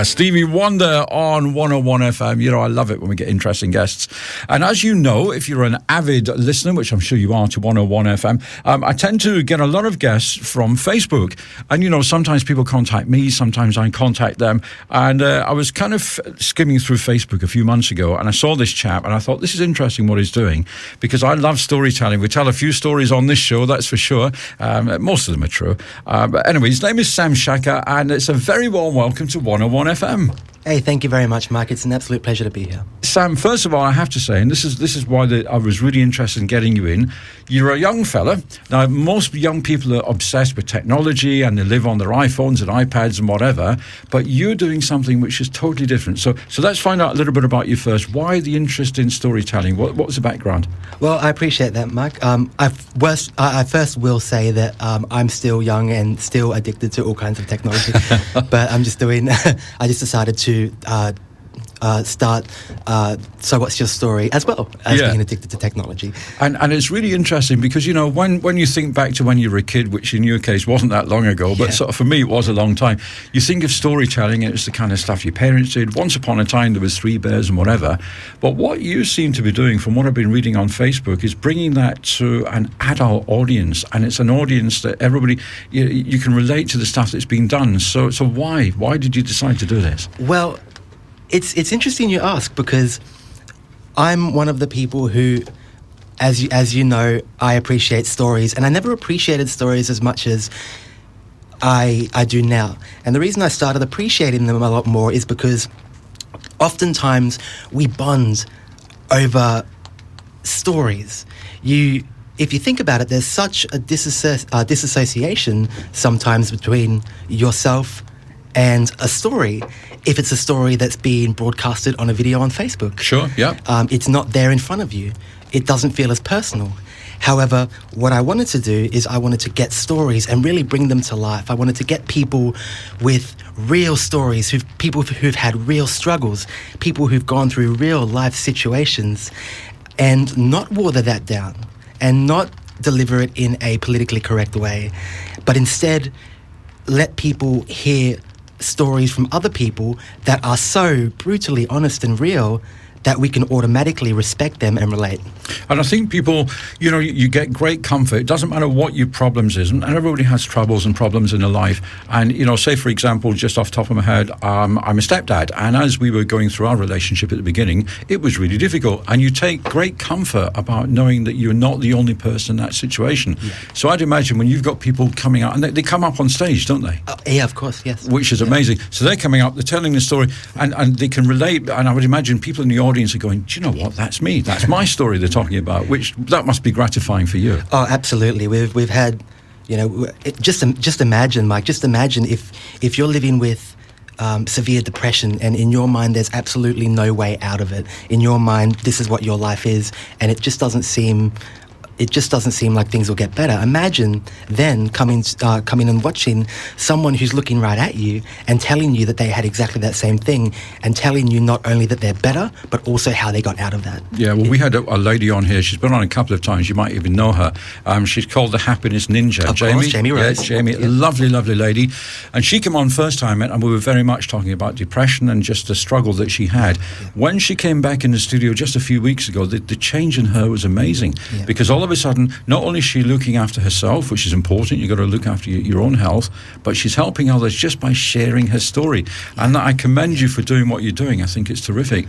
Stevie Wonder on 101 FM. You know, I love it when we get interesting guests. And as you know, if you're an avid listener, which I'm sure you are to 101 FM, I tend to get a lot of guests from Facebook. And, you know, sometimes people contact me, sometimes I contact them. And I was kind of skimming through Facebook a few months ago, and I saw this chap, and I thought, this is interesting what he's doing, because I love storytelling. We tell a few stories on this show, that's for sure. Most of them are true. But anyway, his name is Sciacca, and it's a very warm welcome to 101 FM. Hey, thank you very much, Mike. It's an absolute pleasure to be here. Sam, first of all, I have to say, and this is why I was really interested in getting you in. You're a young fella. Now, most young people are obsessed with technology and they live on their iPhones and iPads and whatever, but you're doing something which is totally different. So let's find out a little bit about you first. Why the interest in storytelling? What was the background? Well, I appreciate that, Mike. I first will say that I'm still young and still addicted to all kinds of technology, but I just decided to start So What's Your Story as well as being addicted to technology. And it's really interesting because, you know, when you think back to when you were a kid, which in your case wasn't that long ago, but sort of for me it was a long time, you think of storytelling and it's the kind of stuff your parents did. Once upon a time there was Three Bears and whatever, but what you seem to be doing, from what I've been reading on Facebook, is bringing that to an adult audience, and it's an audience that everybody, you can relate to the stuff that's being done. So why did you decide to do this? Well, it's interesting you ask, because I'm one of the people who, as you know, I appreciate stories, and I never appreciated stories as much as I do now. And the reason I started appreciating them a lot more is because oftentimes we bond over stories. If you think about it, there's such a disassociation sometimes between yourself and a story, if it's a story that's being broadcasted on a video on Facebook. Sure, yeah. It's not there in front of you. It doesn't feel as personal. However, what I wanted to do is I wanted to get stories and really bring them to life. I wanted to get people with real stories, people who've had real struggles, people who've gone through real life situations, and not water that down and not deliver it in a politically correct way, but instead let people hear stories from other people that are so brutally honest and real that we can automatically respect them and relate. And I think people, you know, you get great comfort. It doesn't matter what your problems is, and everybody has troubles and problems in their life. And, you know, say, for example, just off the top of my head, I'm a stepdad, and as we were going through our relationship at the beginning, it was really difficult. And you take great comfort about knowing that you're not the only person in that situation. Yeah. So I'd imagine when you've got people coming out, and they come up on stage, don't they? Yeah, of course, yes. Which is amazing. So they're coming up, they're telling the story, and they can relate. And I would imagine people in the audience are going, do you know what, that's me, that's my story they're talking about, which that must be gratifying for you. Oh, absolutely. We've had, you know, just imagine, Mike, if you're living with severe depression, and in your mind there's absolutely no way out of it. In your mind, this is what your life is, and it just doesn't seem like things will get better. Imagine then coming and watching someone who's looking right at you and telling you that they had exactly that same thing, and telling you not only that they're better, but also how they got out of that. Yeah, well, we had a lady on here. She's been on a couple of times. You might even know her. She's called the Happiness Ninja. Of course, Jamie Rose. Yeah, Jamie, lovely, lovely lady. And she came on first time, and we were very much talking about depression and just the struggle that she had. Yeah. When she came back in the studio just a few weeks ago, the change in her was amazing, because all of a sudden, not only is she looking after herself, which is important, you've got to look after your own health, but she's helping others just by sharing her story. And I commend you for doing what you're doing. I think it's terrific.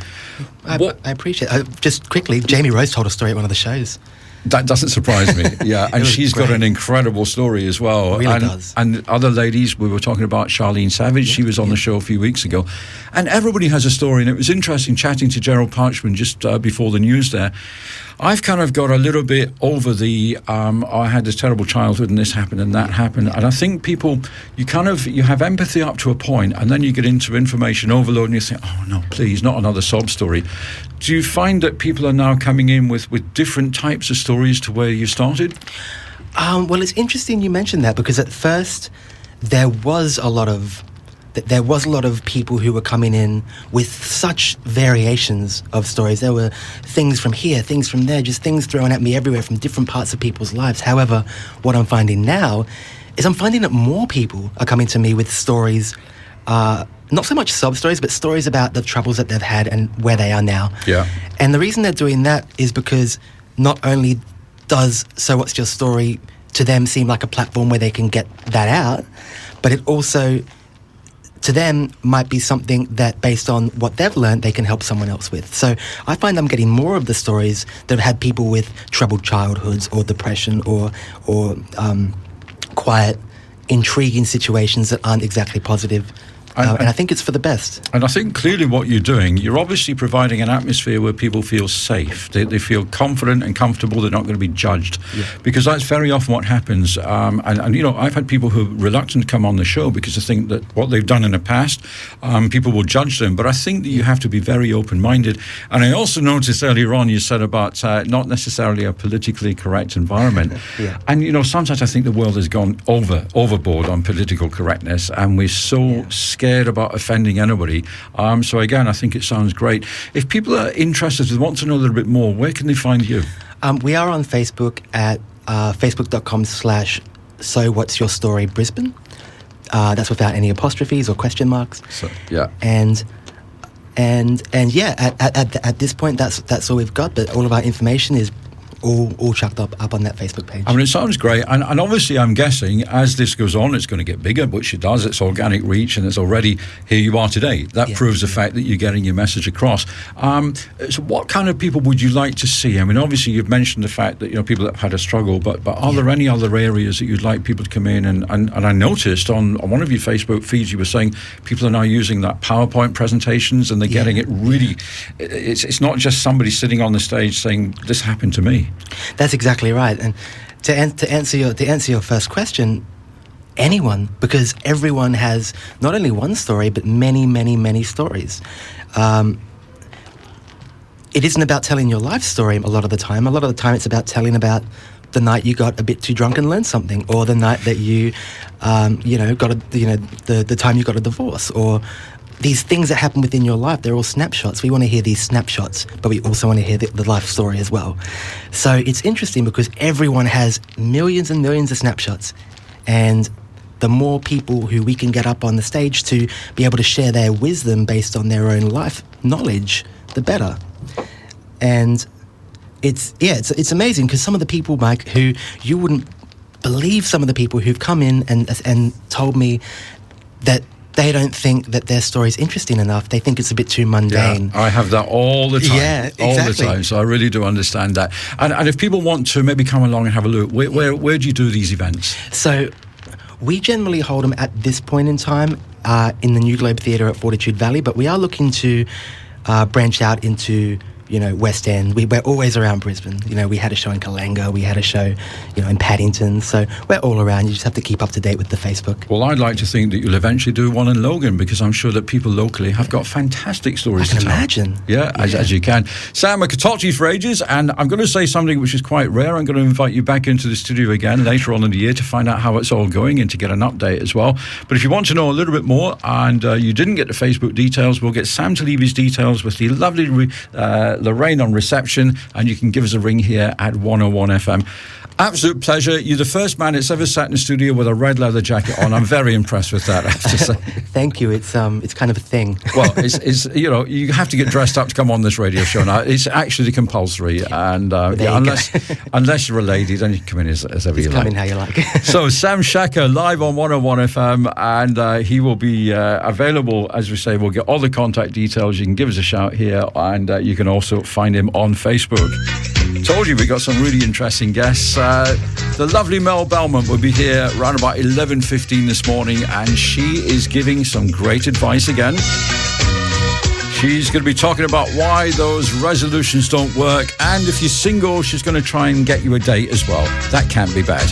I appreciate it. Just quickly, Jamie Rose told a story at one of the shows. That doesn't surprise me. Yeah, and she's got an incredible story as well. It really does. And other ladies, we were talking about Charlene Savage. She was on the show a few weeks ago. And everybody has a story. And it was interesting chatting to Gerald Parchman just before the news there. I've kind of got a little bit over I had this terrible childhood and this happened and that happened. And I think people, you have empathy up to a point, and then you get into information overload and you think, oh no, please, not another sob story. Do you find that people are now coming in with different types of stories to where you started? Well, it's interesting you mentioned that, because at first there was a lot of people who were coming in with such variations of stories. There were things from here, things from there, just things thrown at me everywhere from different parts of people's lives. However, what I'm finding now is I'm finding that more people are coming to me with stories not so much sob stories, but stories about the troubles that they've had and where they are now. Yeah. And the reason they're doing that is because not only does So What's Your Story to them seem like a platform where they can get that out, but it also, to them, might be something that, based on what they've learned, they can help someone else with. So I find I'm getting more of the stories that have had people with troubled childhoods or depression or quiet, intriguing situations that aren't exactly positive. And I think it's for the best. And I think clearly what you're doing, you're obviously providing an atmosphere where people feel safe. They feel confident and comfortable. They're not going to be judged. Yeah. Because that's very often what happens. And, you know, I've had people who are reluctant to come on the show because they think that what they've done in the past, people will judge them. But I think that you have to be very open-minded. And I also noticed earlier on you said about not necessarily a politically correct environment. Yeah. And, you know, sometimes I think the world has gone overboard on political correctness, and we're so scared about offending anybody. So again, I think it sounds great. If people are interested and want to know a little bit more, where can they find you? We are on Facebook at facebook.com/So What's Your Story Brisbane. That's without any apostrophes or question marks. So, yeah. And yeah, at this point, that's all we've got. But all of our information is all chucked up on that Facebook page. I mean, it sounds great. And obviously, I'm guessing as this goes on, it's going to get bigger, which it does. It's organic reach, and it's already here you are today. That proves the fact that you're getting your message across. So what kind of people would you like to see? I mean, obviously, you've mentioned the fact that, you know, people that have had a struggle, but are there any other areas that you'd like people to come in? And I noticed on one of your Facebook feeds, you were saying people are now using that PowerPoint presentations, and they're getting it really... It's not just somebody sitting on the stage saying, this happened to me. That's exactly right. And to answer your first question, anyone, because everyone has not only one story but many stories. It isn't about telling your life story a lot of the time. A lot of the time it's about telling about the night you got a bit too drunk and learned something, or the night that you the time you got a divorce, or these things that happen within your life. They're all snapshots. We want to hear these snapshots, but we also want to hear the life story as well. So it's interesting because everyone has millions and millions of snapshots, and the more people who we can get up on the stage to be able to share their wisdom based on their own life knowledge, the better. And it's amazing because some of the people, Mike, who you wouldn't believe, some of the people who've come in and told me that they don't think that their story is interesting enough. They think it's a bit too mundane. Yeah, I have that all the time. Yeah, exactly. All the time. So I really do understand that. And if people want to maybe come along and have a look, where do you do these events? So we generally hold them at this point in time in the New Globe Theatre at Fortitude Valley, but we are looking to branch out into, you know, West End. We're always around Brisbane. You know, we had a show in Kalanga, we had a show, you know, in Paddington. So we're all around. You just have to keep up to date with the Facebook. Well, I'd like to think that you'll eventually do one in Logan, because I'm sure that people locally have got fantastic stories to tell. I can imagine. Yeah, as you can. Sam, I could talk to you for ages, and I'm going to say something which is quite rare. I'm going to invite you back into the studio again later on in the year to find out how it's all going and to get an update as well. But if you want to know a little bit more and you didn't get the Facebook details, we'll get Sam to leave his details with the lovely Lorraine on reception, and you can give us a ring here at 101 FM. Absolute pleasure. You're the first man that's ever sat in the studio with a red leather jacket on. I'm very impressed with that, I have to say. Thank you. It's kind of a thing. Well, it's you know, you have to get dressed up to come on this radio show now. It's actually compulsory, and unless you're a lady, then you can come in as ever you like. Come in how you like. So Sam Sciacca live on 101 FM, and he will be available, as we say. We'll get all the contact details. You can give us a shout here, and you can also find him on Facebook. Told you we got some really interesting guests. The lovely Mel Belmont will be here around about 11:15 this morning, and she is giving some great advice again. She's going to be talking about why those resolutions don't work, and if you're single, she's going to try and get you a date as well. That can't be bad.